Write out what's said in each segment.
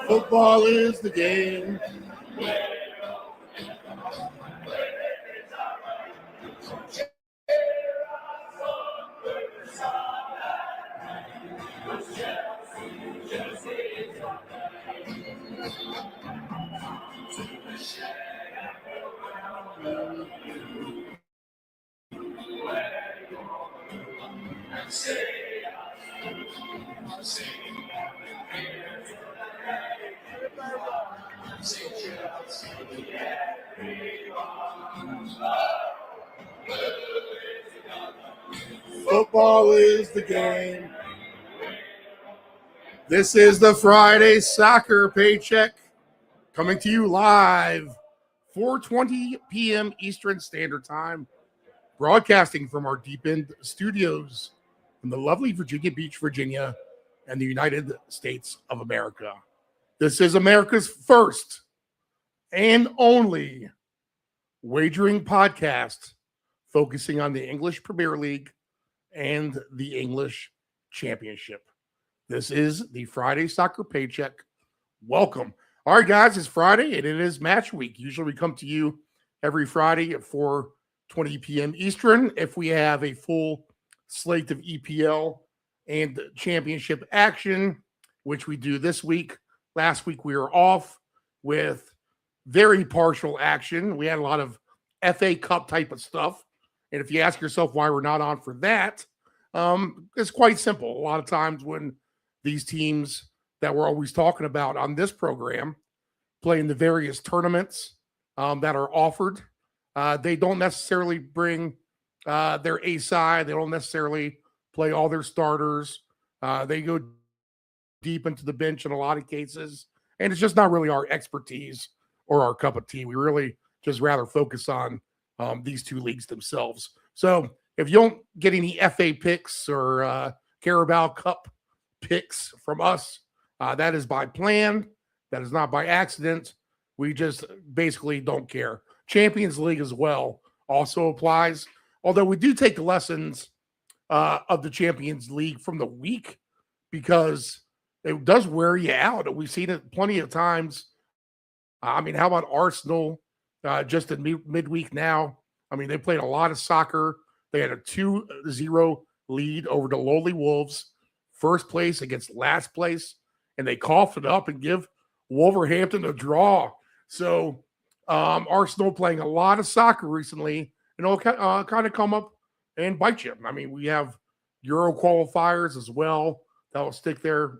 Football is the game. Football is the game. This is the Friday Soccer Paycheck coming to you live 4:20 p.m. Eastern Standard Time, broadcasting from our deep end studios in the lovely Virginia Beach, Virginia, and the United States of America. This is America's first and only wagering podcast focusing on the English Premier League and the English Championship. This is the Friday Soccer Paycheck. Welcome. All right, guys, it's Friday and it is match week. Usually we come to you every Friday at 4:20 p.m. Eastern if we have a full slate of EPL and championship action, which we do this week. Last week we were off with very partial action. We had a lot of FA Cup type of stuff. And if you ask yourself why we're not on for that, it's quite simple. A lot of times when these teams that we're always talking about on this program play in the various tournaments that are offered, they don't necessarily bring their A side. They don't necessarily play all their starters. They go deep into the bench in a lot of cases. And it's just not really our expertise or our cup of tea. We really just rather focus on these two leagues themselves. So if you don't get any FA picks or Carabao Cup picks from us, that is by plan. That is not by accident. We just basically don't care. Champions League as well also applies. Although we do take the lessons of the Champions League from the week because it does wear you out. We've seen it plenty of times. I mean, how about Arsenal just in midweek now? I mean, they played a lot of soccer. They had a 2-0 lead over the lowly Wolves, first place against last place, and they coughed it up and give Wolverhampton a draw. So Arsenal playing a lot of soccer recently, and it'll kind of come up and bite you. I mean, we have Euro qualifiers as well that will stick their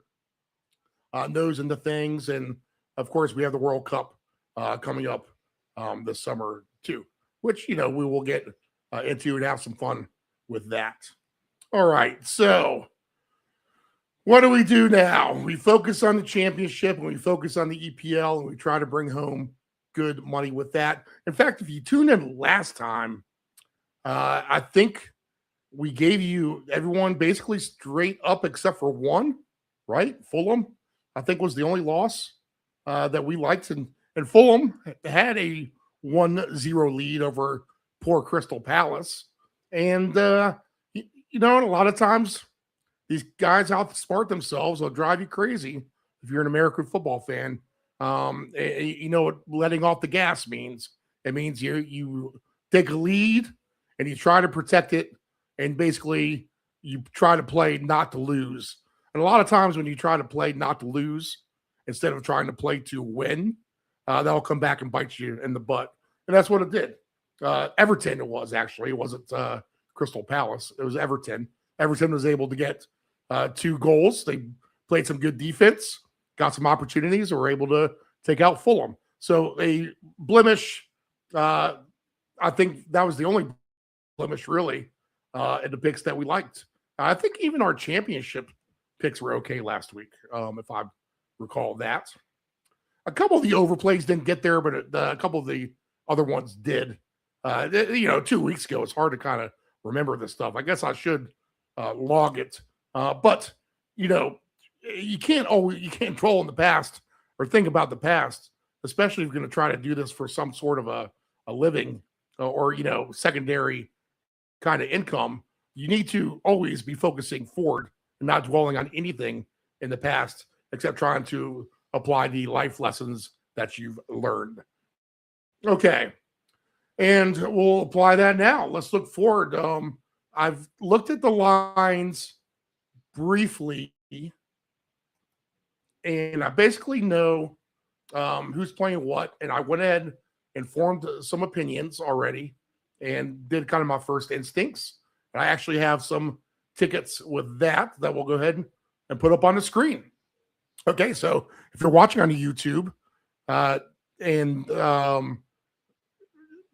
nose into things, and of course, we have the World Cup coming up this summer too, which, we will get into and have some fun with that. All right, so what do we do now? We focus on the championship and we focus on the EPL and we try to bring home good money with that. In fact, if you tuned in last time, I think we gave you everyone basically straight up except for one, right? Fulham, I think, was the only loss that we liked. And Fulham had a 1-0 lead over poor Crystal Palace. And, a lot of times these guys outsmart themselves. They'll drive you crazy if you're an American football fan. You know what letting off the gas means. It means you take a lead and you try to protect it. And basically you try to play not to lose. And a lot of times when you try to play not to lose, instead of trying to play to win, that'll come back and bite you in the butt. And that's what it did. Everton, it was actually. It wasn't Crystal Palace. It was Everton. Everton was able to get 2 goals. They played some good defense, got some opportunities, and were able to take out Fulham. So a blemish, I think that was the only blemish really in the picks that we liked. I think even our championship picks were okay last week, if I recall that. A couple of the overplays didn't get there, but a couple of the other ones did. 2 weeks ago, it's hard to kind of remember this stuff. I guess I should log it. But you can't dwell in the past or think about the past, especially if you're going to try to do this for some sort of a living or secondary kind of income. You need to always be focusing forward and not dwelling on anything in the past except trying to apply the life lessons that you've learned. Okay. And we'll apply that now. Let's look forward. I've looked at the lines briefly, and I basically know who's playing what. And I went ahead and formed some opinions already and did kind of my first instincts. And I actually have some tickets with that we'll go ahead and put up on the screen. Okay, so if you're watching on YouTube and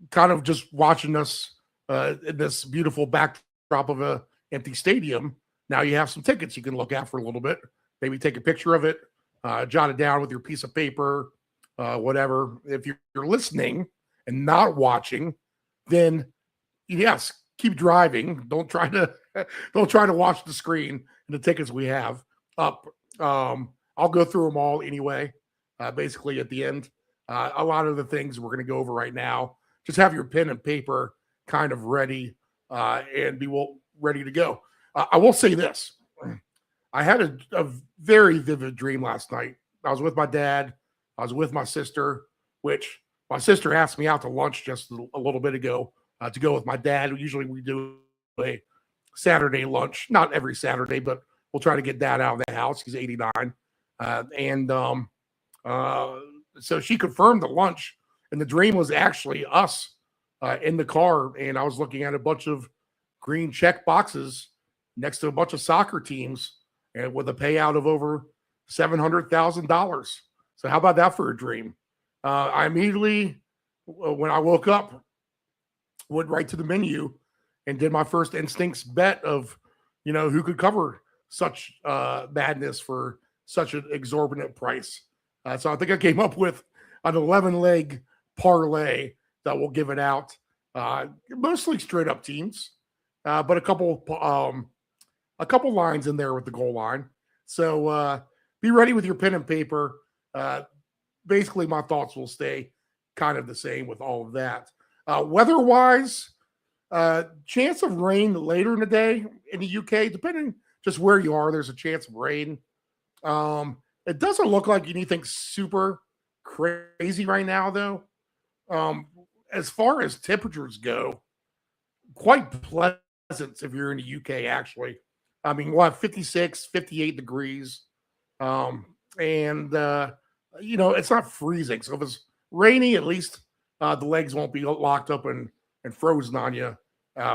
kind of just watching us in this beautiful backdrop of a empty stadium, now you have some tickets you can look at for a little bit. Maybe take a picture of it, jot it down with your piece of paper, whatever. If you're listening and not watching, then yes, keep driving. Don't try to watch the screen and the tickets we have up. I'll go through them all anyway. Basically, at the end, a lot of the things we're going to go over right now. Just have your pen and paper kind of ready and be ready to go. I will say this. I had a very vivid dream last night. I was with my dad. I was with my sister, which my sister asked me out to lunch just a little bit ago to go with my dad. Usually we do a Saturday lunch. Not every Saturday, but we'll try to get dad out of the house. He's 89. So she confirmed the lunch. And the dream was actually us in the car, and I was looking at a bunch of green check boxes next to a bunch of soccer teams, and with a payout of over $700,000. So how about that for a dream? I immediately, when I woke up, went right to the menu and did my first instincts bet of, who could cover such madness for such an exorbitant price. So I think I came up with an 11-leg parlay that will give it out. Mostly straight up teams, but a couple lines in there with the goal line. So be ready with your pen and paper. Basically, my thoughts will stay kind of the same with all of that. Weather-wise, chance of rain later in the day in the UK, depending just where you are, there's a chance of rain. It doesn't look like anything super crazy right now, though. As far as temperatures go, quite pleasant if you're in the UK, actually. I mean, we'll have 56, 58 degrees. It's not freezing. So if it's rainy, at least the legs won't be locked up and frozen on you,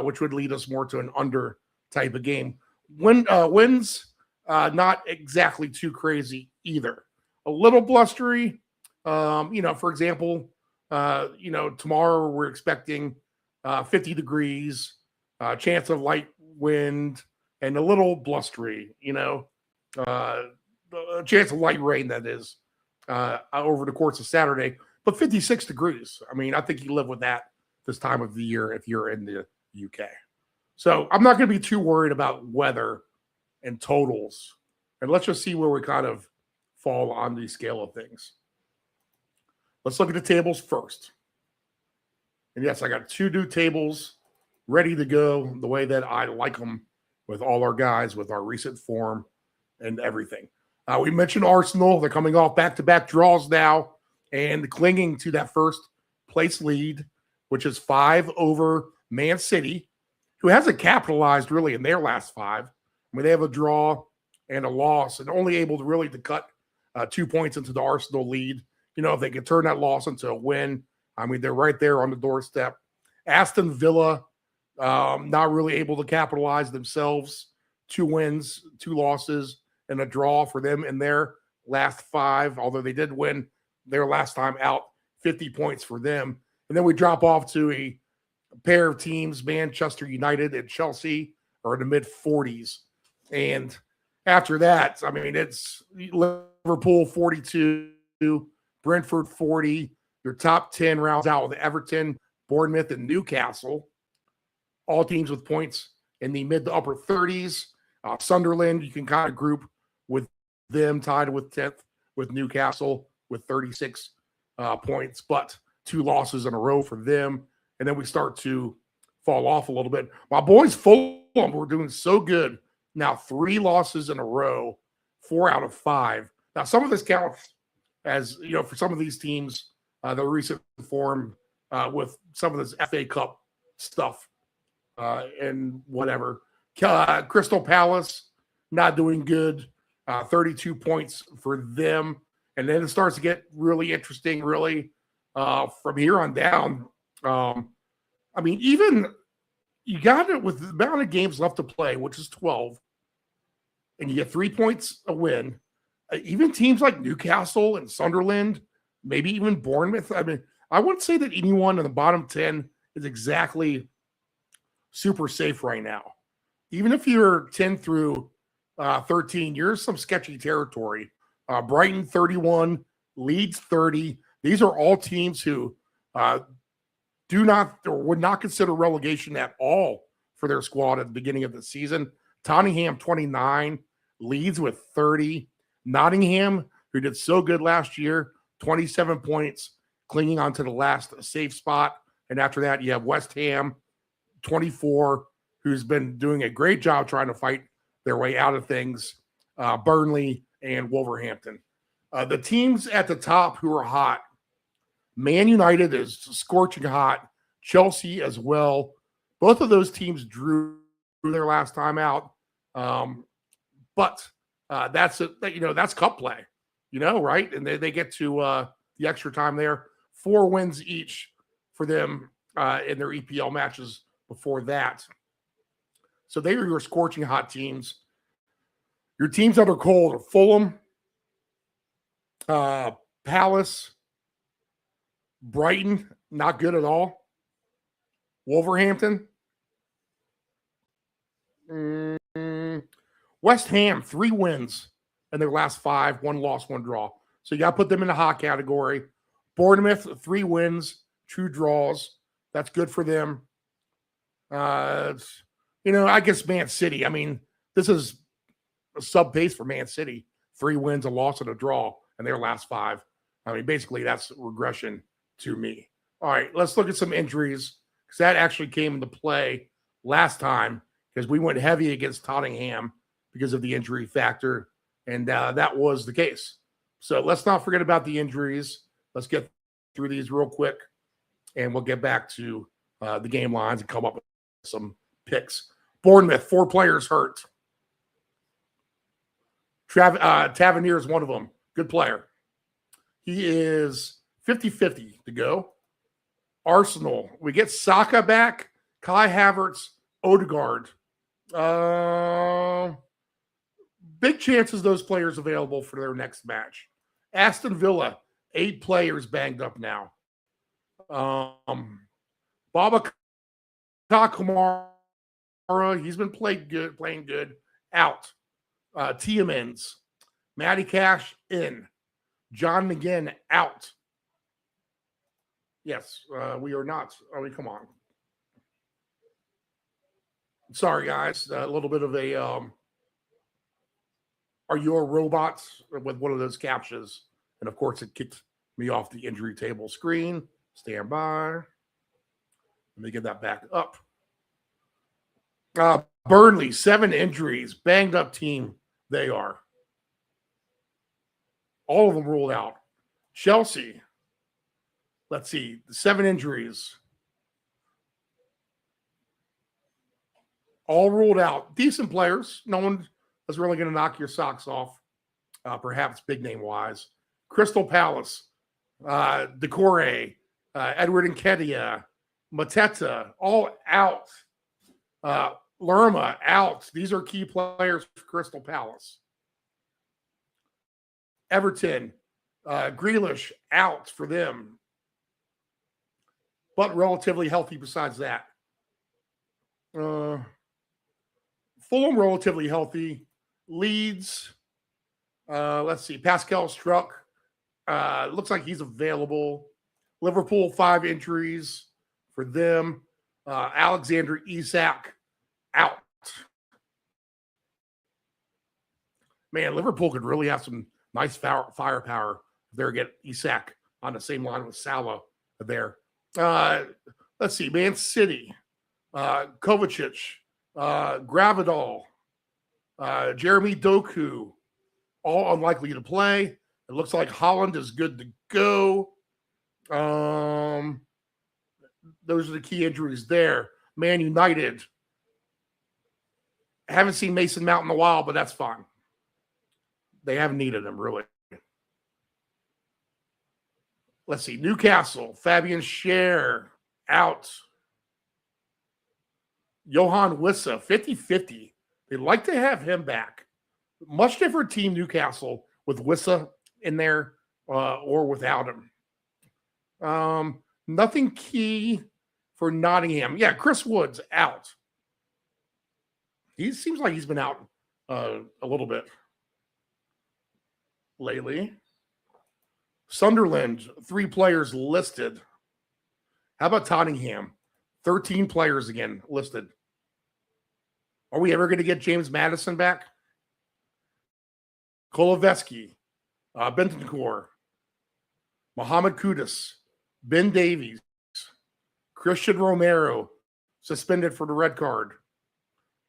which would lead us more to an under type of game. Winds, not exactly too crazy either. A little blustery. For example, tomorrow we're expecting 50 degrees, chance of light wind, and a little blustery, a chance of light rain, that is, over the course of Saturday, but 56 degrees. I mean, I think you live with that this time of the year if you're in the UK. So I'm not going to be too worried about weather and totals. And let's just see where we kind of fall on the scale of things. Let's look at the tables first. And yes, I got 2 new tables ready to go the way that I like them, with all our guys, with our recent form and everything. We mentioned Arsenal. They're coming off back-to-back draws now and clinging to that first place lead, which is 5 over Man City, who hasn't capitalized really in their last 5. I mean, they have a draw and a loss and only able to really cut 2 points into the Arsenal lead. If they could turn that loss into a win, I mean, they're right there on the doorstep. Aston Villa, not really able to capitalize themselves. 2 wins, 2 losses, and a draw for them in their last 5, although they did win their last time out, 50 points for them. And then we drop off to a pair of teams, Manchester United and Chelsea, are in the mid-40s. And after that, I mean, it's Liverpool 42, Brentford 40. Your top 10 rounds out with Everton, Bournemouth, and Newcastle. All teams with points in the mid to upper 30s. Sunderland, you can kind of group with them, tied with 10th with Newcastle with 36 points, but 2 losses in a row for them. And then we start to fall off a little bit. My boys Fulham were doing so good. Now 3 losses in a row, 4 out of 5. Now some of this counts as you know, for some of these teams, the recent form with some of this FA Cup stuff and whatever. Crystal Palace not doing good. 32 points for them. And then it starts to get really interesting, really, from here on down. I mean, even you got it with the amount of games left to play, which is 12, and you get 3 points a win. Even teams like Newcastle and Sunderland, maybe even Bournemouth. I mean, I wouldn't say that anyone in the bottom 10 is exactly super safe right now. Even if you're 10 through 13, you're some sketchy territory. Brighton 31, Leeds 30. These are all teams who do not or would not consider relegation at all for their squad at the beginning of the season. Tottenham 29, Leeds with 30. Nottingham, who did so good last year, 27 points, clinging on to the last safe spot. And after that, you have West Ham, 24, who's been doing a great job trying to fight their way out of things. Burnley and Wolverhampton. The teams at the top who are hot, Man United is scorching hot. Chelsea as well. Both of those teams drew their last time out. But that's cup play, right? And they get to the extra time there. 4 wins each for them in their EPL matches before that. So they are your scorching hot teams. Your teams that are cold are Fulham, Palace, Brighton, not good at all. Wolverhampton. West Ham, 3 wins in their last 5, 1 loss, 1 draw. So you got to put them in the hot category. Bournemouth, 3 wins, 2 draws. That's good for them. I guess Man City. I mean, this is a sub pace for Man City. 3 wins, a loss, and a draw in their last 5. I mean, basically, that's regression to me. All right, let's look at some injuries because that actually came into play last time because we went heavy against Tottenham because of the injury factor, and that was the case. So let's not forget about the injuries. Let's get through these real quick, and we'll get back to the game lines and come up with some picks. Bournemouth, 4 players hurt. Tavernier is one of them. Good player. He is 50-50 to go. Arsenal, we get Saka back, Kai Havertz, Odegaard. Big chances those players available for their next match. Aston Villa, 8 players banged up now. Baba Kamara, he's been playing good, out. Tiamens, Matty Cash in. John McGinn out. Yes, we are not. I mean, come on. Sorry, guys. A little bit of a are you a robot with one of those captchas? And of course, it kicked me off the injury table screen. Stand by. Let me get that back up. Burnley, 7 injuries. Banged up team they are. All of them ruled out. Chelsea, let's see, 7 injuries. All ruled out. Decent players. No one is really going to knock your socks off, perhaps big name wise. Crystal Palace, Decore, Edward Nketiah, Mateta, all out. Lerma out. These are key players for Crystal Palace. Everton, Grealish out for them, but relatively healthy besides that. Fulham relatively healthy. Leeds, let's see, Pascal Struck, looks like he's available. Liverpool, 5 injuries for them. Alexander Isak out. Man, Liverpool could really have some nice firepower there. Get Isak on the same line with Salah there. Let's see, Man City, Kovacic, Gravidal, Jeremy Doku, all unlikely to play. It looks like Holland is good to go. Those are the key injuries there. Man United. I haven't seen Mason Mount in a while, but that's fine. They haven't needed him, really. Let's see. Newcastle. Fabian Schär out. Johan Wissa, 50-50. They'd like to have him back. Much different team, Newcastle, with Wissa in there or without him. Nothing key for Nottingham. Yeah, Chris Wood's out. He seems like he's been out a little bit lately. Sunderland, 3 players listed. How about Tottenham? 13 players again listed. Are we ever going to get James Maddison back? Koloveski, Bentancur, Mohamed Kudus, Ben Davies, Christian Romero, suspended for the red card.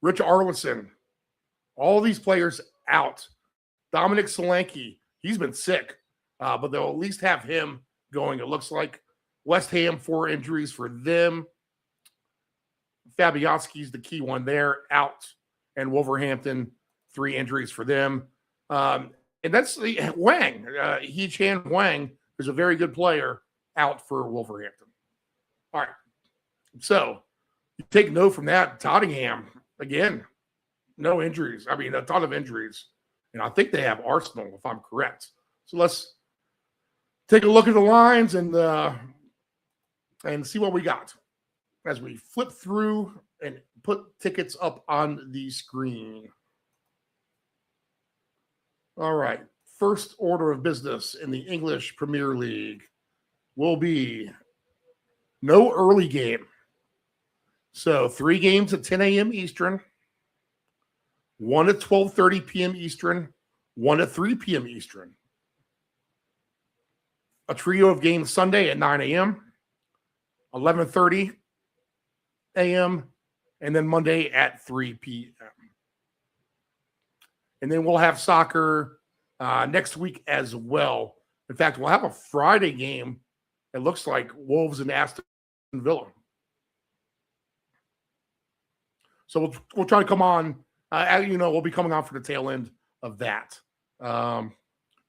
Rich Arlison, all these players out. Dominic Solanke, he's been sick, but they'll at least have him going, it looks like. West Ham, 4 injuries for them. Fabianski's the key one there, out. And Wolverhampton, 3 injuries for them. And that's Wang. Hee-Chan Wang is a very good player, out for Wolverhampton. All right. So you take note from that. Tottenham, again, no injuries. I mean, a ton of injuries. And I think they have Arsenal, if I'm correct. So let's take a look at the lines and see what we got as we flip through and put tickets up on the screen. All right. First order of business in the English Premier League will be no early game. So 3 games at 10 a.m. Eastern, 1 at 12:30 p.m. Eastern, 1 at 3 p.m. Eastern. A trio of games Sunday at 9 a.m., 11:30 a.m., and then Monday at 3 p.m. And then we'll have soccer next week as well. In fact, we'll have a Friday game. It looks like Wolves and Aston Villa. So we'll try to come on. We'll be coming on for the tail end of that.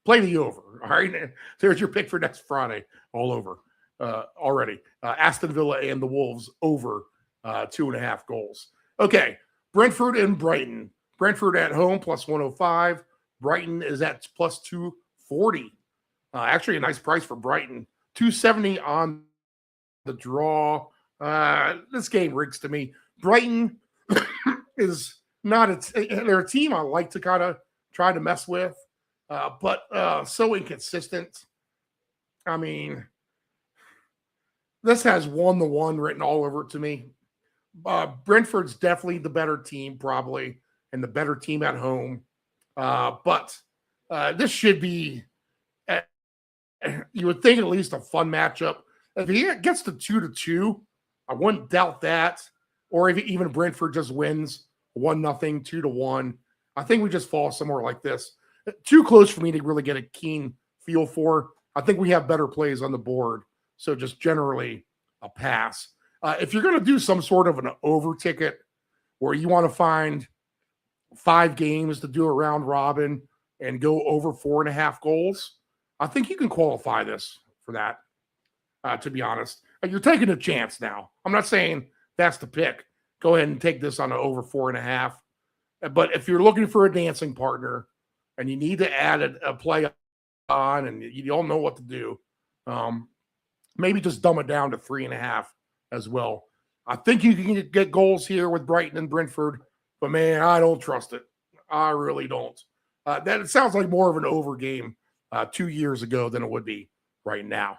Play the over. All right. There's your pick for next Friday. All over already. Aston Villa and the Wolves over 2.5 goals. Okay. Brentford and Brighton. Brentford at home plus 105. Brighton is at plus 240. Actually, a nice price for Brighton. 270 on the draw. This game rigs to me. Brighton is not they're a team I like to kind of try to mess with, but so inconsistent. I mean, this has 1-1 written all over it to me. Brentford's definitely the better team, probably, and the better team at home. But this should be, you would think, at least a fun matchup. If he gets to 2-2, I wouldn't doubt that. Or if even Brentford just wins 1-0, 2-1. I think we just fall somewhere like this. Too close for me to really get a keen feel for. I think we have better plays on the board. So just generally a pass. If you're going to do some sort of an over ticket where you want to find 5 games to do a round robin and go over 4.5 goals, I think you can qualify this for that, to be honest. You're taking a chance now. I'm not saying that's the pick. Go ahead and take this on an over 4.5. But if you're looking for a dancing partner and you need to add a play on and you don't know what to do, maybe just dumb it down to 3.5 as well. I think you can get goals here with Brighton and Brentford, but man, I don't trust it. I really don't. It sounds like more of an over game 2 years ago than it would be right now.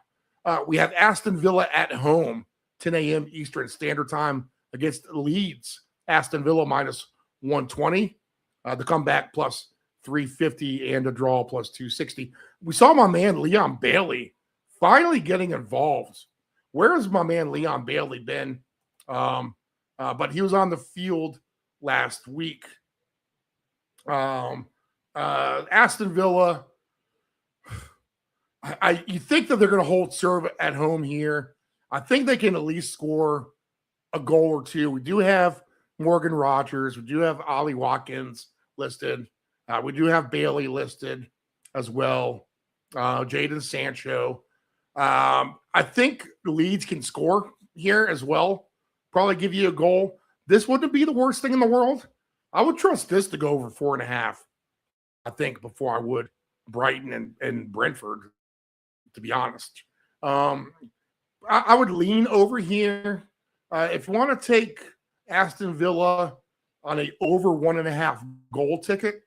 We have Aston Villa at home, 10 a.m. Eastern Standard Time against Leeds. Aston Villa minus 120. The comeback plus 350 and a draw plus 260. We saw my man Leon Bailey finally getting involved. Where has my man Leon Bailey been? But he was on the field last week. Aston Villa, You think that they're going to hold serve at home here. I think they can at least score a goal or two. We do have Morgan Rogers. We do have Ollie Watkins listed. We do have Bailey listed as well. Jadon Sancho. I think Leeds can score here as well. Probably give you a goal. This wouldn't be the worst thing in the world. I would trust this to go over 4.5, I think, before I would Brighton and Brentford, to be honest. I would lean over here. If you want to take Aston Villa on a over 1.5 goal ticket,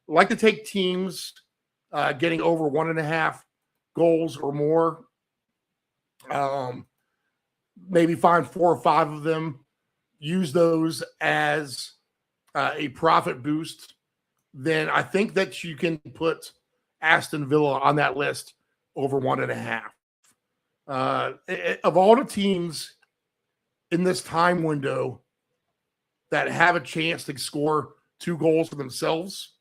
I like to take teams getting over 1.5 goals or more. Maybe find 4 or 5 of them. Use those as a profit boost. Then I think that you can put Aston Villa on that list over 1.5. Of all the teams in this time window that have a chance to score 2 goals for themselves,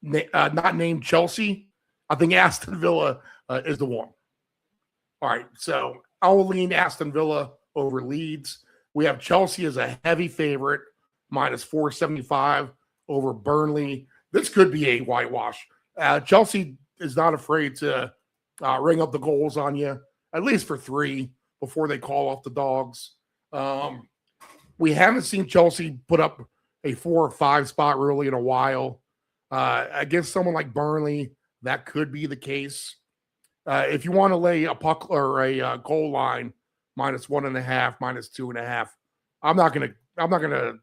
not named Chelsea, I think Aston Villa is the one. All right, so I will lean Aston Villa over Leeds. We have Chelsea as a heavy favorite, minus 475 over Burnley. This could be a whitewash. Chelsea is not afraid to ring up the goals on you, at least for 3 before they call off the dogs. We haven't seen Chelsea put up a 4 or 5 spot really in a while. Against someone like Burnley, that could be the case. If you want to lay a puck or a goal line, minus 1.5, minus 2.5, I'm not gonna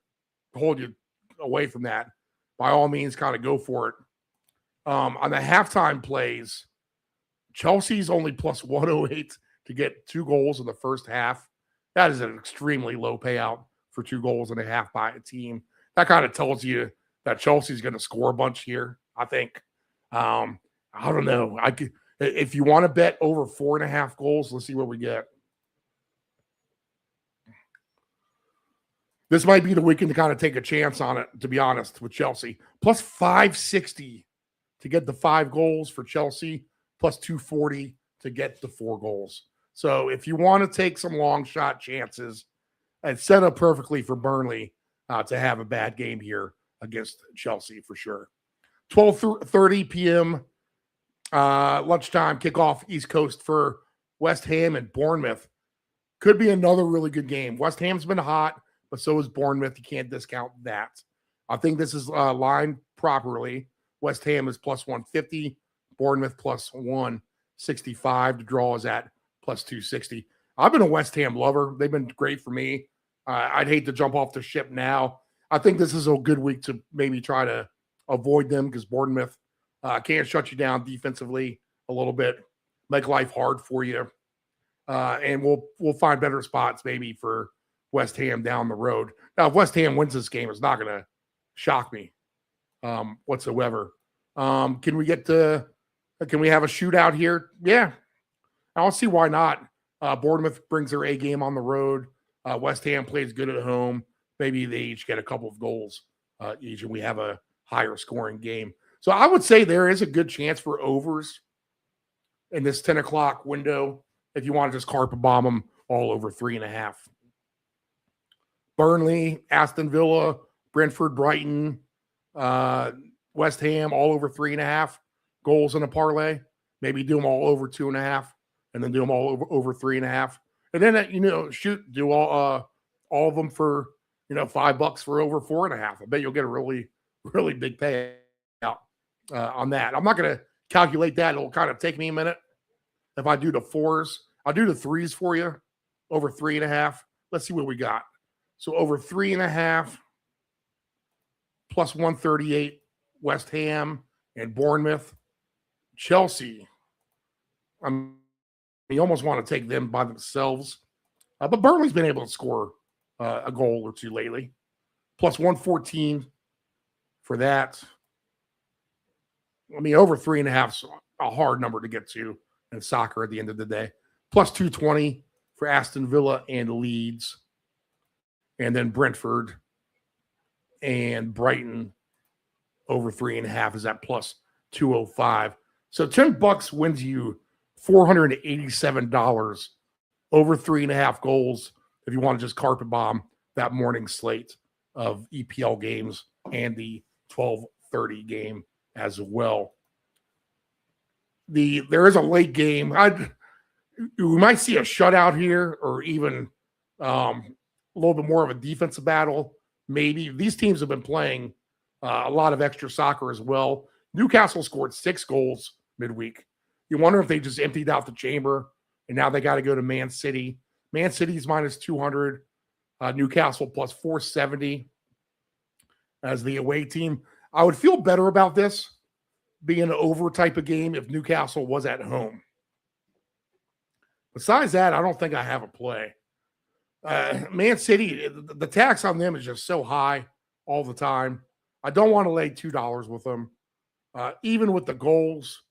hold you away from that. By all means, kind of go for it. On the halftime plays, Chelsea's only plus 108 to get 2 goals in the first half. That is an extremely low payout for 2 goals and a half by a team. That kind of tells you that Chelsea's going to score a bunch here, I think. I don't know. If you want to bet over 4.5 goals, let's see what we get. This might be the weekend to kind of take a chance on it, to be honest, with Chelsea. Plus 560 to get the 5 goals for Chelsea, plus 240 to get the 4 goals. So if you want to take some long shot chances, it's set up perfectly for Burnley to have a bad game here against Chelsea for sure. 12:30 p.m. Lunchtime kickoff East Coast for West Ham and Bournemouth. Could be another really good game. West Ham's been hot, but so is Bournemouth. You can't discount that. I think this is lined properly. West Ham is plus 150. Bournemouth plus 165. The draw is at plus 260. I've been a West Ham lover. They've been great for me. I'd hate to jump off the ship now. I think this is a good week to maybe try to avoid them because Bournemouth can't shut you down defensively a little bit, make life hard for you. And we'll find better spots maybe for West Ham down the road. Now, if West Ham wins this game, it's not going to shock me whatsoever. Can we have a shootout here? Yeah. I don't see why not. Bournemouth brings their A game on the road. West Ham plays good at home. Maybe they each get a couple of goals each, and we have a higher scoring game. So I would say there is a good chance for overs in this 10 o'clock window if you want to just carpet bomb them all over 3.5. Burnley, Aston Villa, Brentford, Brighton, West Ham, all over 3.5 goals in a parlay. Maybe do them all over 2.5, and then do them all over 3.5, and then do all of them for $5 for over 4.5. I bet you'll get a really, really big payout on that. I'm not going to calculate that. It'll kind of take me a minute. If I do the 4s, I'll do the 3s for you over 3.5. Let's see what we got. So over 3.5 plus 138, West Ham and Bournemouth. Chelsea, you almost want to take them by themselves. But Burnley's been able to score a goal or two lately. Plus 114 for that. I mean, over 3.5 is a hard number to get to in soccer at the end of the day. Plus 220 for Aston Villa and Leeds. And then Brentford and Brighton over 3.5 is at plus 205. So $10 wins you $487 over 3.5 goals if you want to just carpet bomb that morning slate of EPL games and the 12:30 game as well. There is a late game. We might see a shutout here, or even a little bit more of a defensive battle. Maybe these teams have been playing a lot of extra soccer as well. Newcastle scored 6 goals midweek. You wonder if they just emptied out the chamber and now they got to go to Man City. Man City's minus 200. Newcastle plus 470 as the away team. I would feel better about this being an over type of game if Newcastle was at home. Besides that, I don't think I have a play. Man City, the tax on them is just so high all the time. I don't want to lay $2 with them. Even with the goals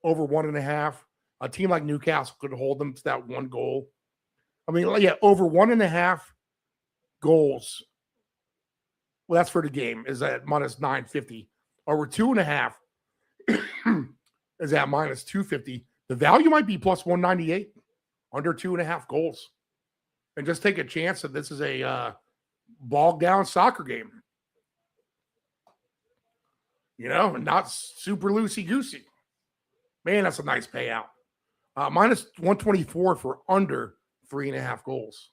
over 1.5, a team like Newcastle could hold them to that 1 goal. I mean, yeah, over 1.5 goals. Well, that's for the game, is at minus 950. Over 2.5 is at minus 250. The value might be plus 198, under 2.5 goals. And just take a chance that this is a bogged down soccer game. You know, not super loosey-goosey. Man, that's a nice payout. Minus 124 for under 3.5 goals.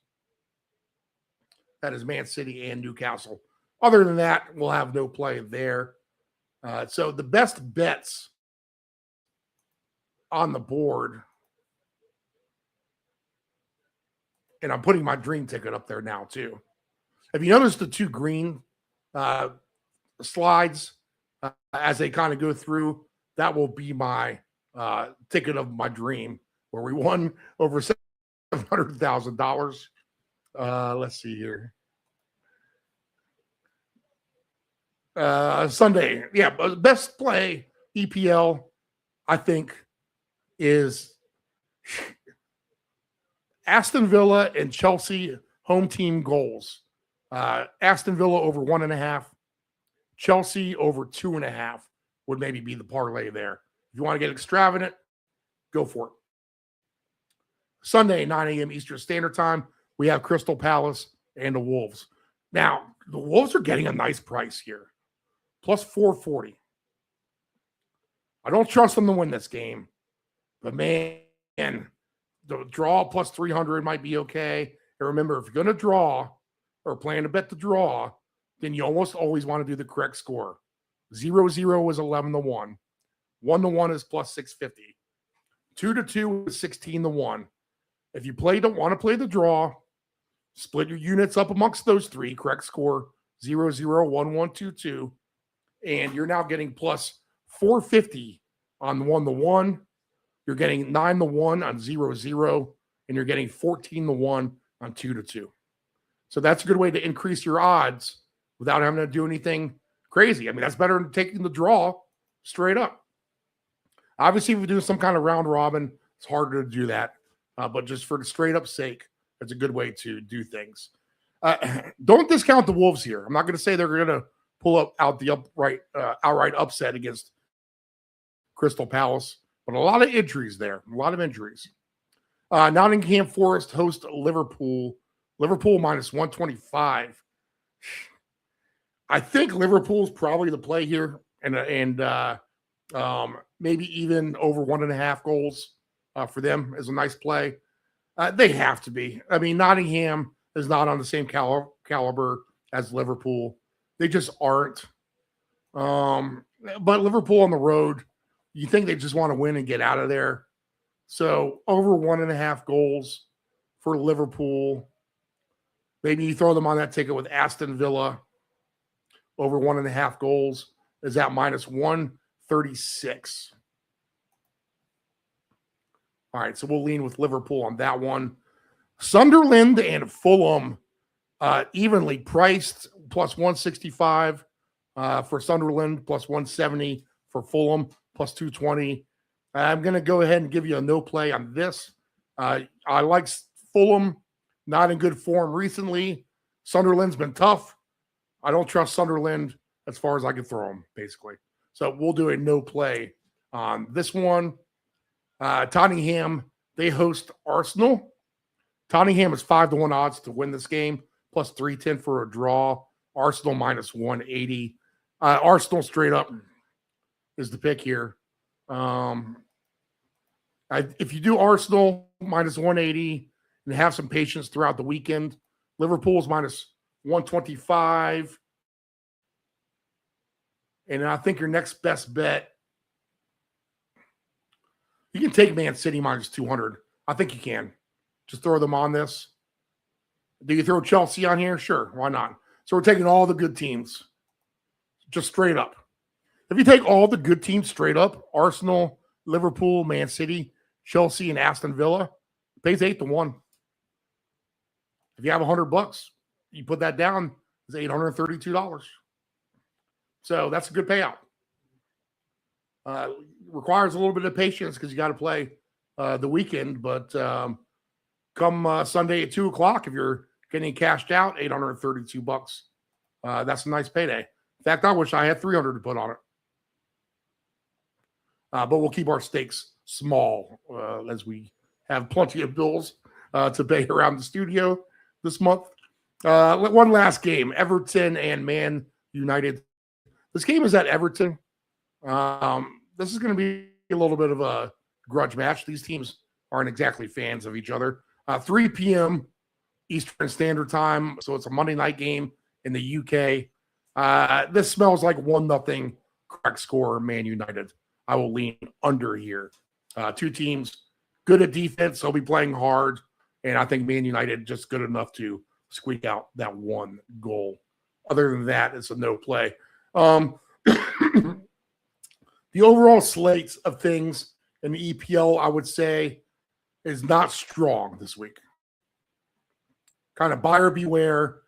That is Man City and Newcastle. Other than that, we'll have no play there. So the best bets on the board, and I'm putting my dream ticket up there now too. Have you noticed the 2 green slides as they kind of go through? That will be my ticket of my dream, where we won over $700,000. Let's see here. Sunday, yeah, best play EPL, I think, is Aston Villa and Chelsea home team goals. Aston Villa over 1.5, Chelsea over 2.5 would maybe be the parlay there. If you want to get extravagant, go for it. Sunday, 9 a.m. Eastern Standard Time, we have Crystal Palace and the Wolves. Now, the Wolves are getting a nice price here. Plus 440. I don't trust them to win this game. But, man, the draw plus 300 might be okay. And remember, if you're going to draw or plan to bet the draw, then you almost always want to do the correct score. 0-0 is 11-1. 1-1 is plus 650. 2-2 is 16-1. If you want to play the draw, split your units up amongst those 3. Correct score, 0-0, 1-1, 2-2. And you're now getting plus 450 on 1-1. You're getting 9-1 on 0-0. And you're getting 14-1 on 2-2. So that's a good way to increase your odds without having to do anything crazy. I mean, that's better than taking the draw straight up. Obviously, if you do some kind of round robin, it's harder to do that. But just for the straight up sake, that's a good way to do things. Don't discount the Wolves here. I'm not going to say they're going to pull out the outright upset against Crystal Palace, but a lot of injuries there. A lot of injuries. Nottingham Forest host Liverpool. Liverpool minus 125. I think Liverpool's probably the play here, and maybe even over 1.5 goals for them is a nice play. They have to be. I mean, Nottingham is not on the same caliber as Liverpool. They just aren't. But Liverpool on the road, you think they just want to win and get out of there. So over 1.5 goals for Liverpool. Maybe you throw them on that ticket with Aston Villa. Over 1.5 goals is at minus 136. All right, so we'll lean with Liverpool on that one. Sunderland and Fulham evenly priced, plus 165 for Sunderland, plus 170 for Fulham, plus 220. I'm going to go ahead and give you a no play on this. I like Fulham, not in good form recently. Sunderland's been tough. I don't trust Sunderland as far as I can throw them, basically. So we'll do a no play On this one, Tottenham, they host Arsenal. Tottenham is 5-1 odds to win this game, plus 310 for a draw. Arsenal minus 180. Arsenal straight up is the pick here. If you do Arsenal minus 180 and have some patience throughout the weekend, Liverpool's minus 125. And I think your next best bet, you can take Man City minus 200. I think you can. Just throw them on this. Do you throw Chelsea on here? Sure. Why not? So we're taking all the good teams. Just straight up. If you take all the good teams straight up, Arsenal, Liverpool, Man City, Chelsea, and Aston Villa, it pays 8-1. If you have $100, you put that down, it's $832. So that's a good payout. Requires a little bit of patience because you got to play the weekend, but come Sunday at 2:00, if you're getting cashed out, $832. That's a nice payday. In fact, I wish I had $300 to put on it. But we'll keep our stakes small as we have plenty of bills to pay around the studio this month. One last game, Everton and Man United. This game is at Everton. This is going to be a little bit of a grudge match. These teams aren't exactly fans of each other. 3 p.m. Eastern Standard Time, so it's a Monday night game in the UK. This smells like 1-0 crack score, Man United. I will lean under here. Two teams good at defense. They'll be playing hard, and I think Man United just good enough to squeak out that one goal. Other than that, it's a no play. The overall slate of things in the EPL, I would say, is not strong this week. Kind of buyer beware.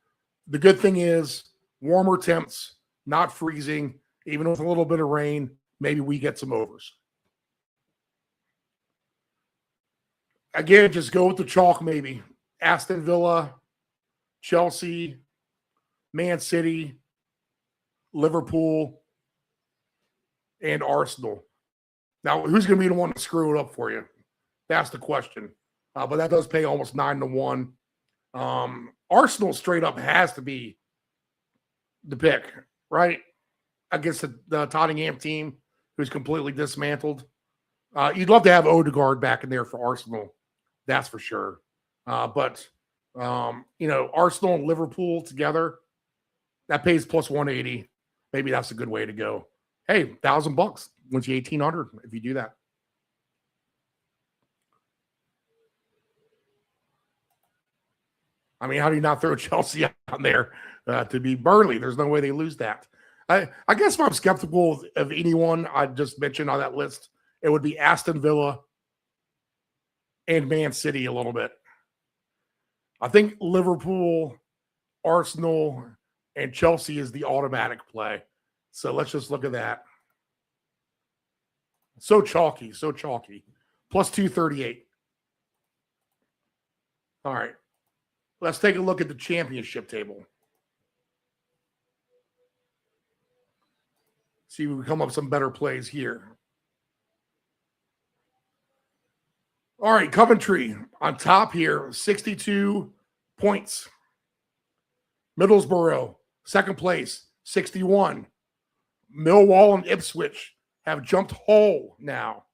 The good thing is warmer temps, not freezing, even with a little bit of rain. Maybe we get some overs. Again, just go with the chalk maybe. Aston Villa, Chelsea, Man City, Liverpool, and Arsenal. Now, who's going to be the one to screw it up for you? That's the question. But that does pay almost 9-1. Arsenal straight up has to be the pick, right? Against the Tottenham team who's completely dismantled. You'd love to have Odegaard back in there for Arsenal. That's for sure. But Arsenal and Liverpool together, that pays plus 180. Maybe that's a good way to go. Hey, $1,000 wins you $1,800 if you do that. I mean, how do you not throw Chelsea out there to be Burnley? There's no way they lose that. I guess if I'm skeptical of anyone I just mentioned on that list, it would be Aston Villa and Man City a little bit. I think Liverpool, Arsenal, and Chelsea is the automatic play. So let's just look at that. So chalky. Plus 238. All right. Let's take a look at the championship table. See if we can come up with some better plays here. All right, Coventry on top here, 62 points. Middlesbrough, second place, 61. Millwall and Ipswich have jumped Hull now.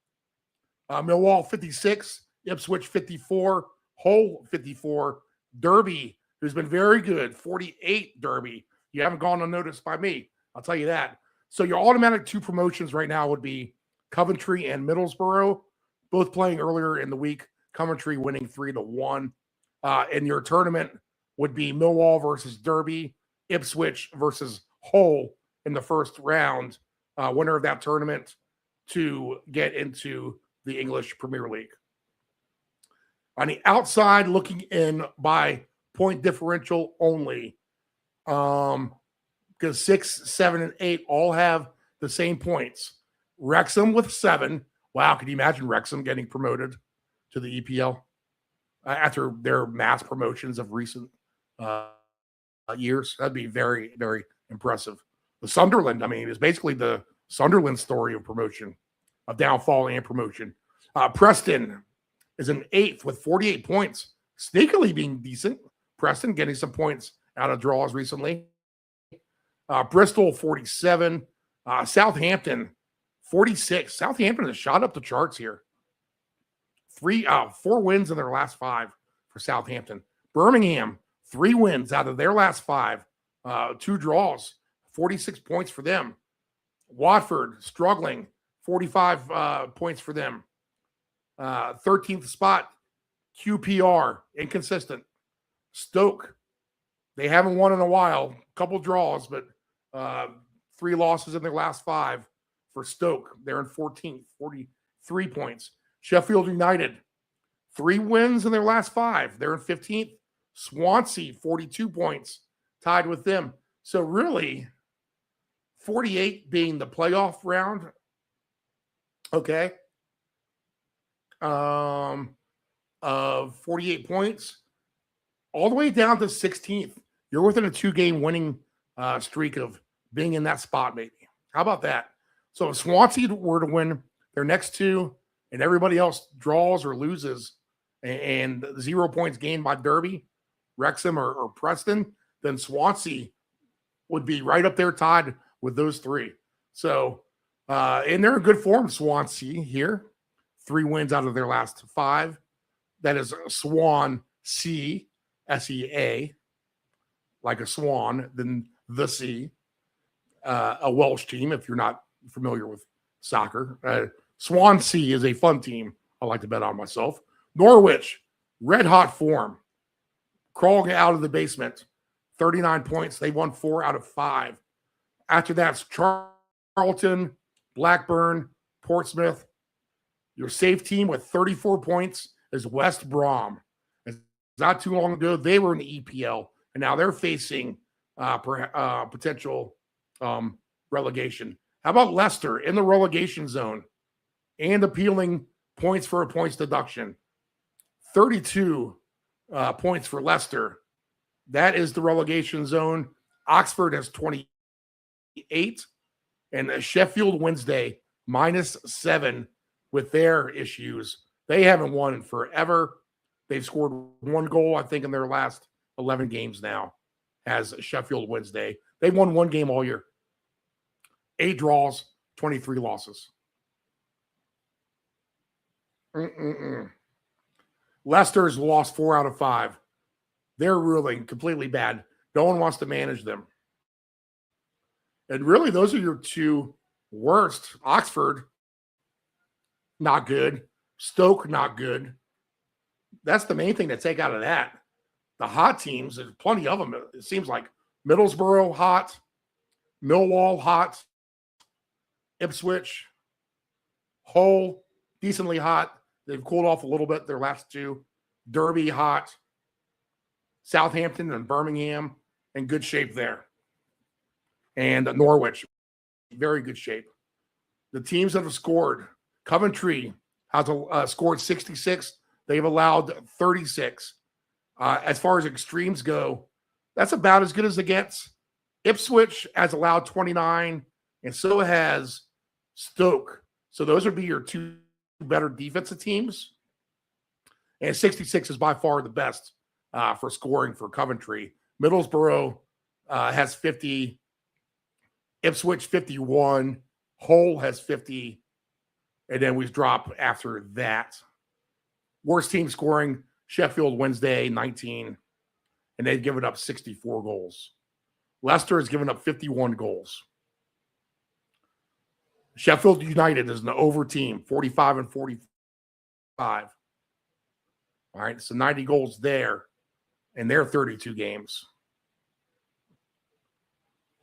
Millwall 56, Ipswich 54, Hull 54. Derby, who's been very good, 48 Derby. You haven't gone unnoticed by me. I'll tell you that. So your automatic two promotions right now would be Coventry and Middlesbrough, both playing earlier in the week. Coventry winning 3-1. And your tournament would be Millwall versus Derby, Ipswich versus Hull in the first round. Winner of that tournament to get into the English Premier League. On the outside, looking in by point differential only, because 6, 7, and 8 all have the same points. Wrexham with 7. Wow, can you imagine Wrexham getting promoted to the EPL after their mass promotions of recent years? That'd be very, very impressive. The Sunderland, I mean, is basically the Sunderland story of promotion. of downfall and promotion. Preston is in 8th with 48 points, sneakily being decent. Preston getting some points out of draws recently. Bristol, 47. Southampton, 46. Southampton has shot up the charts here. 4 wins in their last 5 for Southampton. Birmingham, 3 wins out of their last 5. 2 draws, 46 points for them. Watford, struggling, 45 points for them. 13th spot, QPR, inconsistent. Stoke, they haven't won in a while. A couple draws, but 3 losses in their last 5 for Stoke. They're in 14th, 43 points. Sheffield United, 3 wins in their last 5. They're in 15th. Swansea, 42 points, tied with them. So really, 48 being the playoff round. Okay. Of 48 points, all the way down to 16th. You're within a 2-game winning streak of being in that spot, maybe. How about that? So if Swansea were to win their next 2 and everybody else draws or loses and 0 points gained by Derby, Wrexham, or Preston, then Swansea would be right up there tied with those 3. So, and they're in good form, Swansea here. 3 wins out of their last 5. That is Swan C, S-E-A, like a swan, then the sea. A Welsh team, if you're not familiar with soccer. Swansea is a fun team I like to bet on myself. Norwich, red hot form, crawling out of the basement, 39 points. They won 4 out of 5. After that's Charlton, Blackburn, Portsmouth. Your safe team with 34 points is West Brom. It's not too long ago, they were in the EPL, and now they're facing potential relegation. How about Leicester in the relegation zone and appealing points for a points deduction? 32 points for Leicester. That is the relegation zone. Oxford has 28, and Sheffield Wednesday -7 with their issues. They haven't won in forever. They've scored 1 goal, I think, in their last 11 games now, as Sheffield Wednesday. They've won 1 game all year. 8 draws, 23 losses. Leicester's lost 4 out of 5. They're really completely bad. No one wants to manage them. And really, those are your 2 worst. Oxford, not good. Stoke, not good. That's the main thing to take out of that. The hot teams, there's plenty of them. It seems like Middlesbrough, hot. Millwall, hot. Ipswich, Hull, decently hot. They've cooled off a little bit their last 2. Derby, hot. Southampton and Birmingham, in good shape there. And Norwich, very good shape. The teams that have scored, Coventry has scored 66. They've allowed 36. As far as extremes go, that's about as good as it gets. Ipswich has allowed 29, and so has Stoke. So those would be your 2 better defensive teams. And 66 is by far the best for scoring for Coventry. Middlesbrough has 50. Ipswich, 51. Hull has 50. And then we drop after that. Worst team scoring, Sheffield Wednesday, 19. And they've given up 64 goals. Leicester has given up 51 goals. Sheffield United is an over team, 45 and 45. All right, so 90 goals there in their 32 games.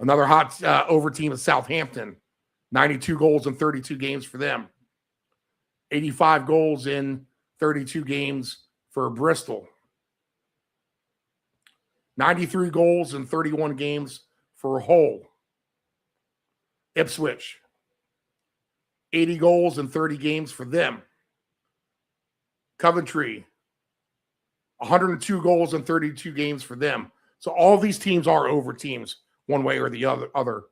Another hot over team is Southampton, 92 goals in 32 games for them. 85 goals in 32 games for Bristol. 93 goals in 31 games for Hull. Ipswich, 80 goals in 30 games for them. Coventry, 102 goals in 32 games for them. So all these teams are over teams one way or the other.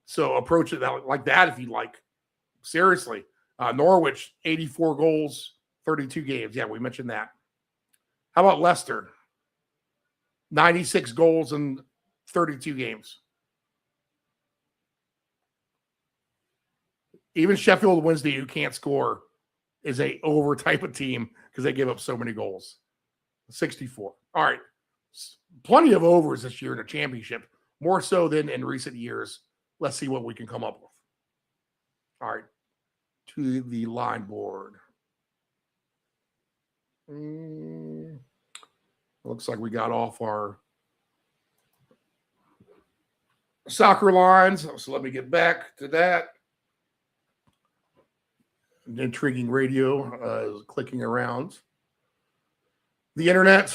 So approach it like that if you like. Seriously. Norwich, 84 goals, 32 games. Yeah, we mentioned that. How about Leicester? 96 goals in 32 games. Even Sheffield Wednesday, who can't score, is a over type of team because they give up so many goals. 64. All right. Plenty of overs this year in the championship, more so than in recent years. Let's see what we can come up with. All right. To the line board. Looks like we got off our soccer lines. So let me get back to that. An intriguing radio is clicking around the internet,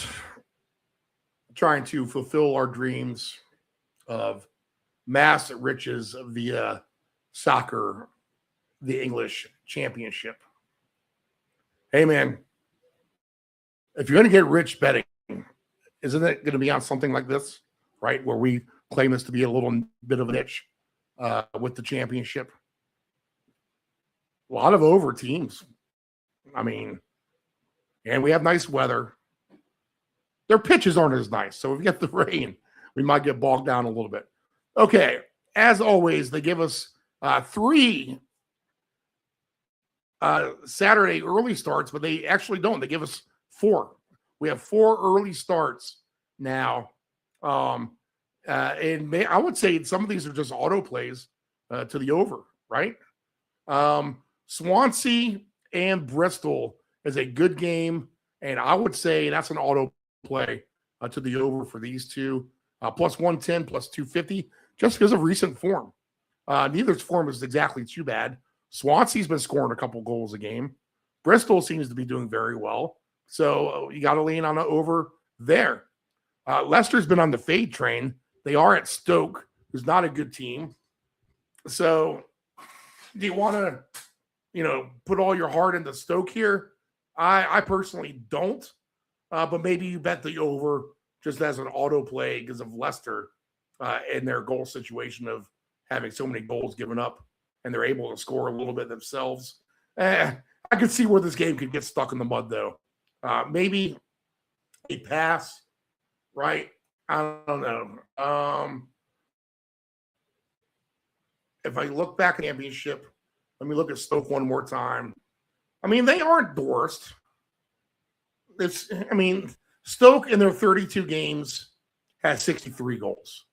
trying to fulfill our dreams of mass riches via soccer, the English Championship. Hey, man, if you're going to get rich betting, isn't it going to be on something like this, right, where we claim this to be a little bit of a niche with the championship? A lot of over teams. I mean, and we have nice weather. Their pitches aren't as nice. So if we get the rain, we might get bogged down a little bit. Okay. As always, they give us 3 Saturday early starts, but they actually don't. They give us 4. We have 4 early starts now. And I would say some of these are just auto plays to the over, right? Swansea and Bristol is a good game, and I would say that's an auto play to the over for these two. Plus 110, plus 250, just because of recent form. Neither's form is exactly too bad. Swansea's been scoring a couple goals a game. Bristol seems to be doing very well. So you got to lean on the over there. Leicester's been on the fade train. They are at Stoke, who's not a good team. So do you want to, put all your heart into Stoke here? I personally don't. But maybe you bet the over just as an auto play because of Leicester and their goal situation of having so many goals given up, and they're able to score a little bit themselves. I could see where this game could get stuck in the mud, though. Maybe a pass, right? I don't know. If I look back at the championship, let me look at Stoke one more time. I mean, they aren't the worst. Stoke in their 32 games has 63 goals.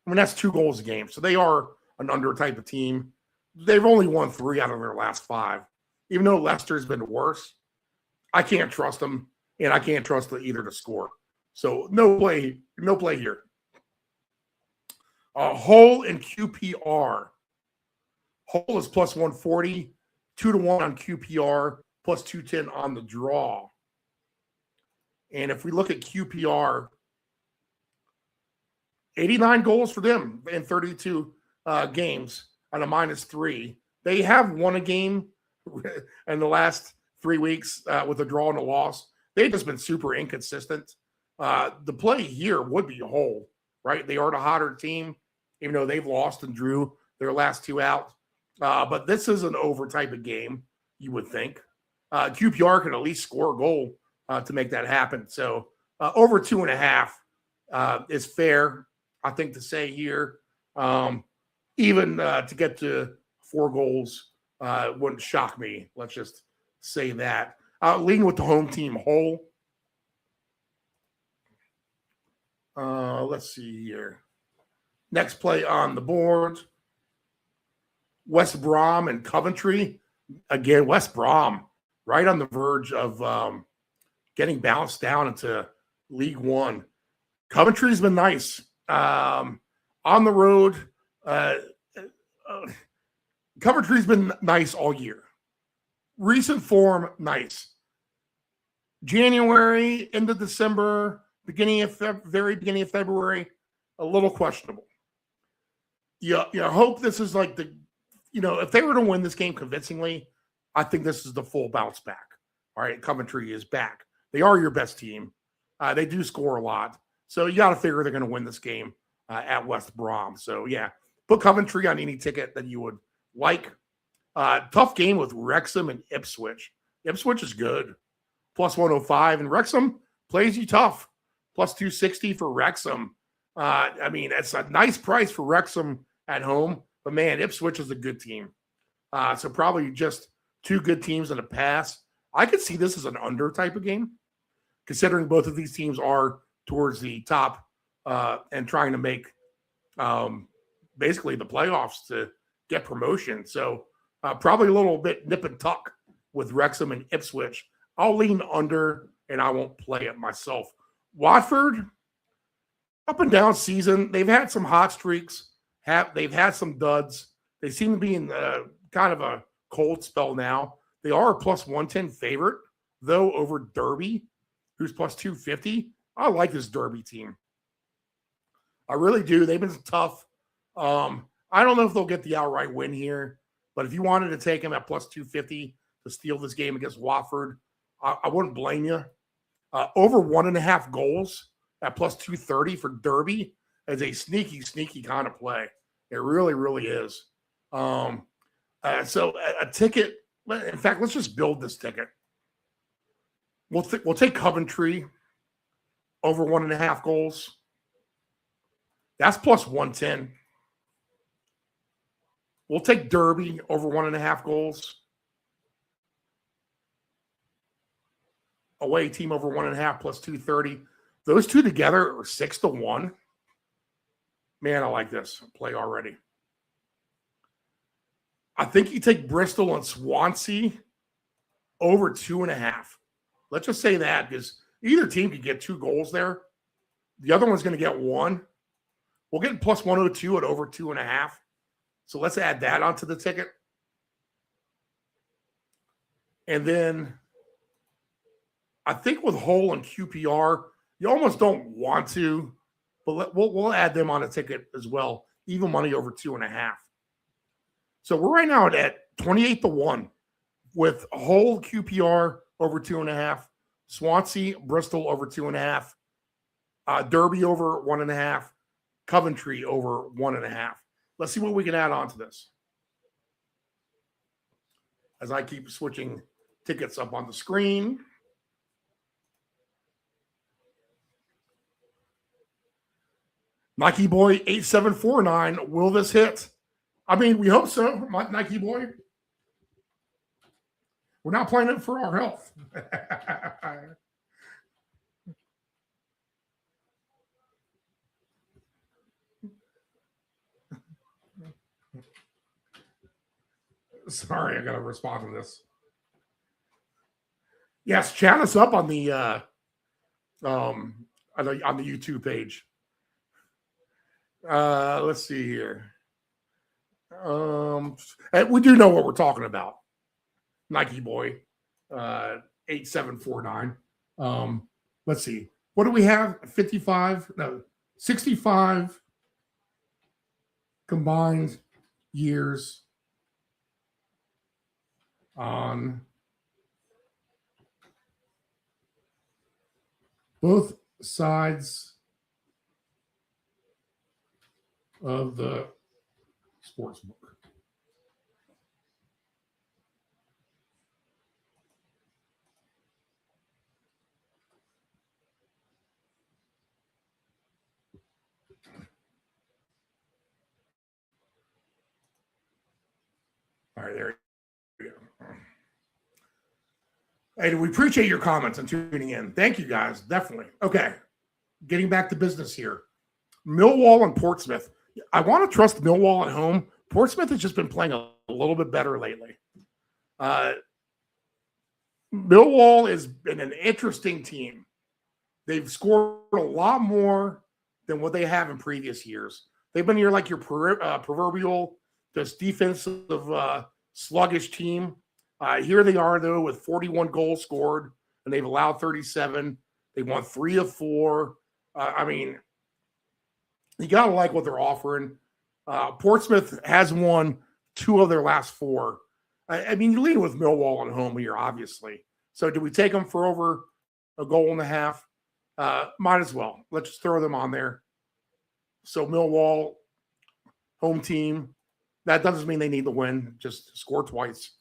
I mean, that's 2 goals a game. So they are an under type of team. They've only won 3 out of their last 5. Even though Leicester's been worse, I can't trust them, and I can't trust either to score. So no play here. Hull and QPR. Hull is plus 140, 2-1 on QPR, plus 210 on the draw. And if we look at QPR, 89 goals for them in 32 games on a -3. They have won a game in the last 3 weeks with a draw and a loss. They've just been super inconsistent. The play here would be Hull, right? They are the hotter team, even though they've lost and drew their last 2 out. But this is an over type of game, you would think. QPR can at least score a goal to make that happen. So over 2.5 is fair, I think, to say here. Even to get to 4 goals wouldn't shock me. Let's just say that. Lean with the home team, Hull. Let's see here. Next play on the board. West Brom and Coventry. Again, West Brom, right on the verge of getting bounced down into League One. Coventry's been nice. On the road, Coventry's been nice all year. Recent form, nice. January, end of December, very beginning of February, a little questionable. You hope this is like if they were to win this game convincingly, I think this is the full bounce back. All right, Coventry is back. They are your best team. They do score a lot. So you got to figure they're going to win this game at West Brom. So, yeah, put Coventry on any ticket that you would like. Tough game with Wrexham and Ipswich. Ipswich is good, plus 105, and Wrexham plays you tough, plus 260 for Wrexham. I mean, it's a nice price for Wrexham at home, but man, Ipswich is a good team. So probably just two good teams in a pass. I could see this as an under type of game, considering both of these teams are towards the top and trying to make basically the playoffs to get promotion. So probably a little bit nip and tuck with Wrexham and Ipswich. I'll lean under, and I won't play it myself. Watford, up and down season. They've had some hot streaks. They've had some duds. They seem to be in kind of a cold spell now. They are a plus 110 favorite, though, over Derby, who's plus 250. I like this Derby team. I really do. They've been tough. I don't know if they'll get the outright win here, but if you wanted to take them at plus 250 to steal this game against Watford, I wouldn't blame you. Over 1.5 goals at plus 230 for Derby is a sneaky, sneaky kind of play. It really, really is. So a ticket, in fact, let's just build this ticket. We'll take Coventry over 1.5 goals. That's plus 110. We'll take Derby over 1.5 goals. Away team over 1.5 plus 230. Those two together are 6-1. Man, I like this play already. I think you take Bristol and Swansea over 2.5. Let's just say that, because either team could get 2 goals there. The other one's going to get 1. We'll get plus 102 at over 2.5. So let's add that onto the ticket. And then I think with Hull and QPR, you almost don't want to, but we'll add them on a ticket as well. Even money over 2.5. So we're right now at 28-1 with Hull, QPR over 2.5, Swansea, Bristol over 2.5, Derby over 1.5, Coventry over 1.5. Let's see what we can add on to this. As I keep switching tickets up on the screen. Nike Boy 8749, will this hit? I mean, we hope so, Nike Boy. We're not playing it for our health. Sorry, I got to respond to this. Yes, chat us up on the YouTube page. Let's see here. We do know what we're talking about. Nike Boy, 8749. Let's see. What do we have? 65 combined years on both sides of the sports book. All right, there we go. Hey, we appreciate your comments and tuning in. Thank you, guys. Definitely. Okay, getting back to business here. Millwall and Portsmouth. I want to trust Millwall at home. Portsmouth has just been playing a little bit better lately. Millwall has been an interesting team. They've scored a lot more than what they have in previous years. They've been your proverbial just defensive sluggish team. Here they are, though, with 41 goals scored, and they've allowed 37. They won 3 of 4. I mean, you got to like what they're offering. Portsmouth has won 2 of their last 4. I mean, you lead with Millwall at home here, obviously. So do we take them for over 1.5 goals? Might as well. Let's just throw them on there. So Millwall, home team. That doesn't mean they need to win, just score twice.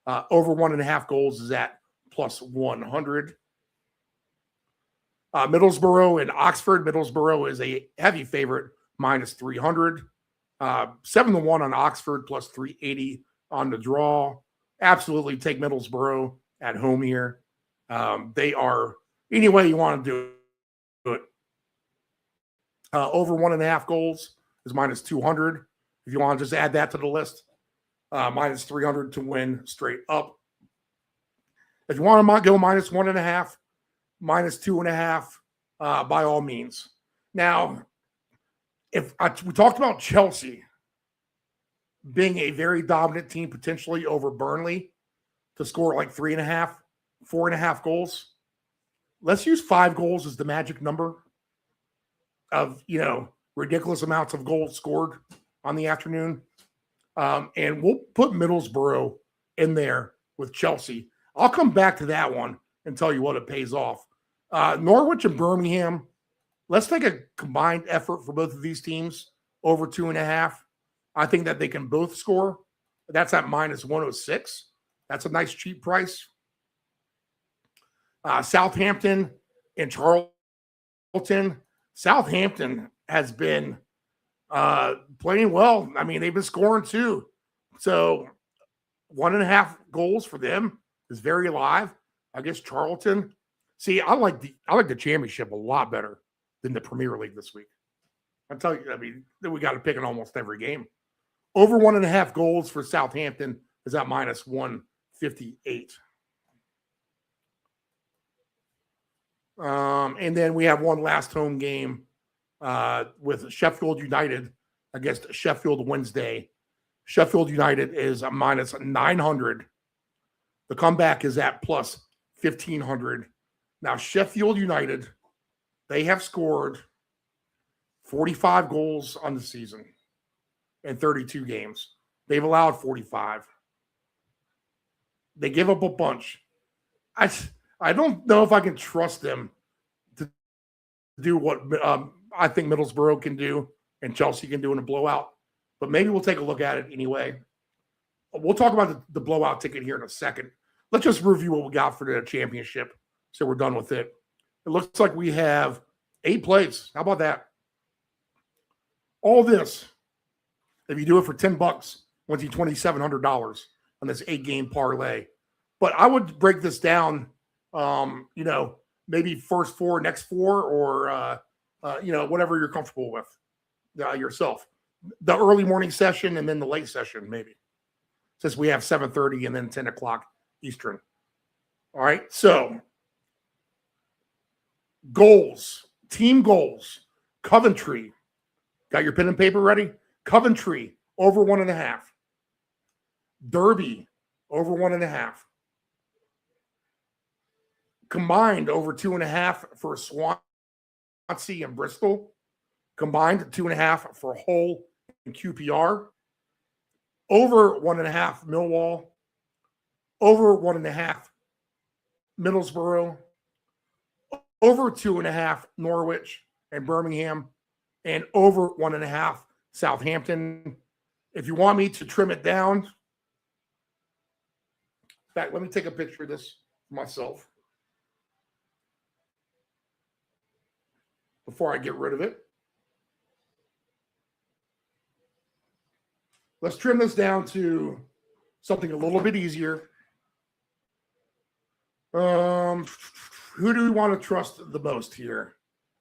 Over 1.5 goals is at plus 100. Middlesbrough and Oxford. Middlesbrough is a heavy favorite, minus 300. 7-1 on Oxford, plus 380 on the draw. Absolutely take Middlesbrough at home here. They are, any way you want to do it. Over 1.5 goals is minus 200. If you want to just add that to the list, minus 300 to win straight up. If you want to go minus 1.5, minus 2.5, by all means. Now, we talked about Chelsea being a very dominant team, potentially over Burnley to score like 3.5, 4.5 goals. Let's use 5 goals as the magic number of, ridiculous amounts of goals scored on the afternoon. And we'll put Middlesbrough in there with Chelsea. I'll come back to that one and tell you what it pays off. Norwich and Birmingham, let's take a combined effort for both of these teams over 2.5. I think that they can both score. That's at minus 106. That's a nice cheap price. Southampton and Charlton. Southampton has been playing well. I mean, they've been scoring too. So 1.5 goals for them is very alive. I guess Charlton. See, I like the championship a lot better than the Premier League this week. I tell you, I mean, we got to pick in almost every game. Over 1.5 goals for Southampton is at minus 158. And then we have one last home game with Sheffield United against Sheffield Wednesday. Sheffield United is a minus 900. The comeback is at plus 1,500. Now, Sheffield United, they have scored 45 goals on the season in 32 games. They've allowed 45. They give up a bunch. I don't know if I can trust them to do what I think Middlesbrough can do and Chelsea can do in a blowout. But maybe we'll take a look at it anyway. We'll talk about the blowout ticket here in a second. Let's just review what we got for the championship so we're done with it. It looks like we have 8 plays. How about that? All this, if you do it for $10, wins you $2,700 on this 8-game parlay. But I would break this down, maybe first 4, next 4, or, whatever you're comfortable with yourself. The early morning session and then the late session, maybe, since we have 7:30 and then 10 o'clock Eastern. All right, so goals, team goals. Coventry, got your pen and paper ready? Coventry, over 1.5. Derby, over 1.5. Combined, over 2.5 for Swansea and Bristol. Combined, 2.5 for Hull and QPR. Over 1.5 Millwall. Over 1.5 Middlesbrough. Over 2.5 Norwich and Birmingham. And over 1.5 Southampton. If you want me to trim it down, in fact, let me take a picture of this myself before I get rid of it. Let's trim this down to something a little bit easier. Who do we want to trust the most here?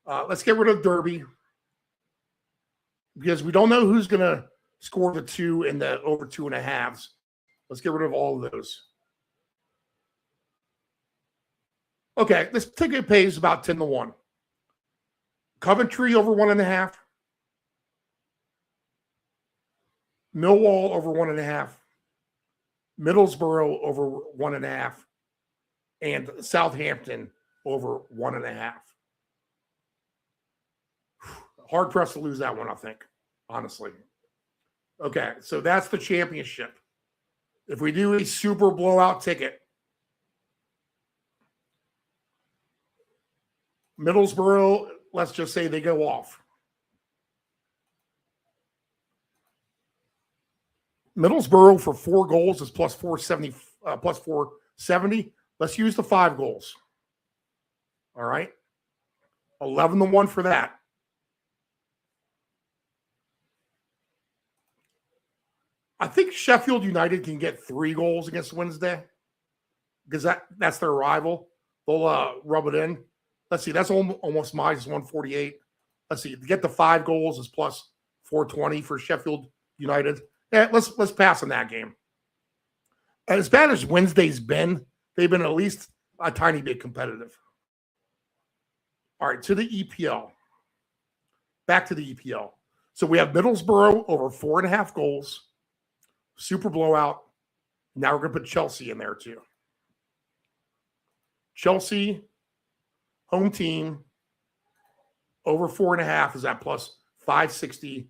Let's get rid of Derby, because we don't know who's going to score the 2 and the over 2.5s. Let's get rid of all of those. Okay, this ticket pays about 10-1. Coventry over 1.5. Millwall over 1.5. Middlesbrough over 1.5. And Southampton over 1.5. Hard pressed to lose that one, I think, honestly. Okay, so that's the championship. If we do a super blowout ticket, Middlesbrough, let's just say they go off. Middlesbrough for 4 goals is plus 470. Plus 470. Let's use the 5 goals. All right. 11-1 for that. I think Sheffield United can get 3 goals against Wednesday because that's their rival. They'll rub it in. Let's see. That's almost minus 148. Let's see. To get the 5 goals is plus 420 for Sheffield United. Yeah, let's pass on that game. As bad as Wednesday's been, they've been at least a tiny bit competitive. All right, to the EPL. Back to the EPL. So we have Middlesbrough over 4.5 goals. Super blowout. Now we're going to put Chelsea in there too. Chelsea, home team, over 4.5 is at plus 560.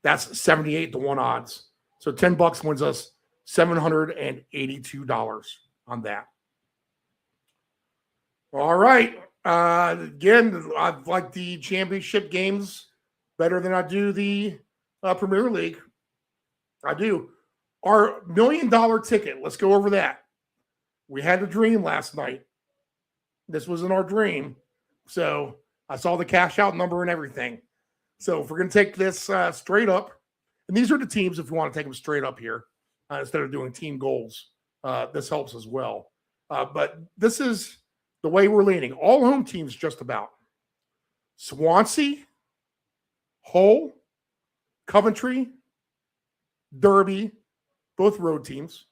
That's 78-1 odds. So $10 wins us $782 on that. All right. Again, I like the championship games better than I do the Premier League. I do. Our $1 million ticket, let's go over that. We had a dream last night. This wasn't our dream. So I saw the cash out number and everything. So if we're going to take this straight up, and these are the teams if you want to take them straight up here instead of doing team goals, this helps as well. But this is the way we're leaning. All home teams just about. Swansea, Hull, Coventry, Derby, both road teams.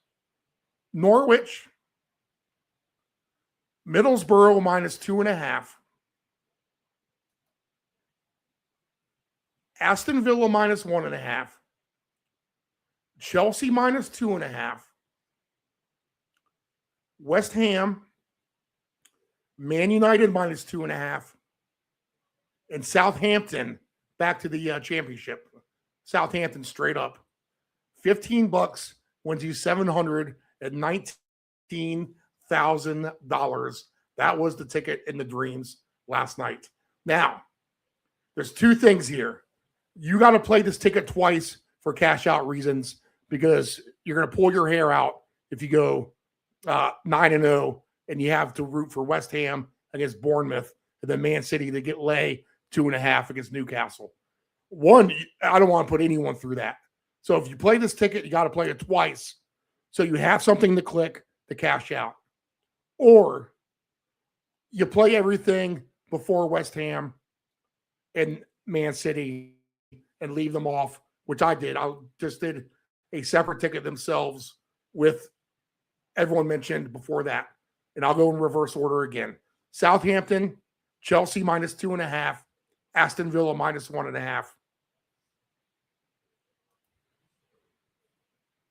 Norwich, Middlesbrough minus 2.5. Aston Villa minus 1.5. Chelsea minus 2.5. West Ham, Man United minus 2.5. And Southampton back to the championship. Southampton straight up. $15 wins you $719,000. That was the ticket in the dreams last night. Now, there's 2 things here. You got to play this ticket twice for cash out reasons because you're going to pull your hair out if you go 9-0 and you have to root for West Ham against Bournemouth and then Man City to get lay 2.5 against Newcastle. One, I don't want to put anyone through that. So if you play this ticket, you got to play it twice so you have something to click to cash out. Or you play everything before West Ham and Man City and leave them off, which I did. I just did a separate ticket themselves with everyone mentioned before that. And I'll go in reverse order again. Southampton, Chelsea minus 2.5, Aston Villa minus 1.5.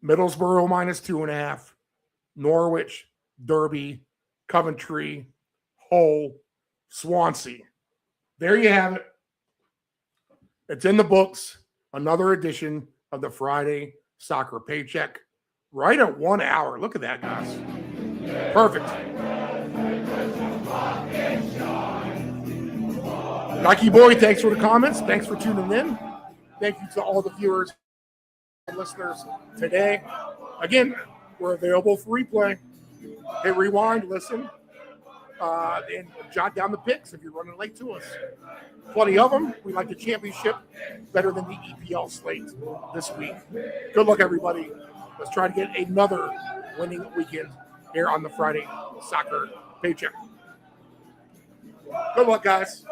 Middlesbrough minus 2.5, Norwich, Derby, Coventry, Hull, Swansea. There you have it. It's in the books. Another edition of the Friday Soccer Paycheck. Right at 1 hour. Look at that, guys. Perfect. Nike Boy, thanks for the comments. Thanks for tuning in. Thank you to all the viewers and listeners today. Again, we're available for replay. Hit rewind, listen, and jot down the picks if you're running late to us. Plenty of them. We like the championship better than the EPL slate this week. Good luck, everybody. Let's try to get another winning weekend here on the Friday Soccer Paycheck. Good luck, guys.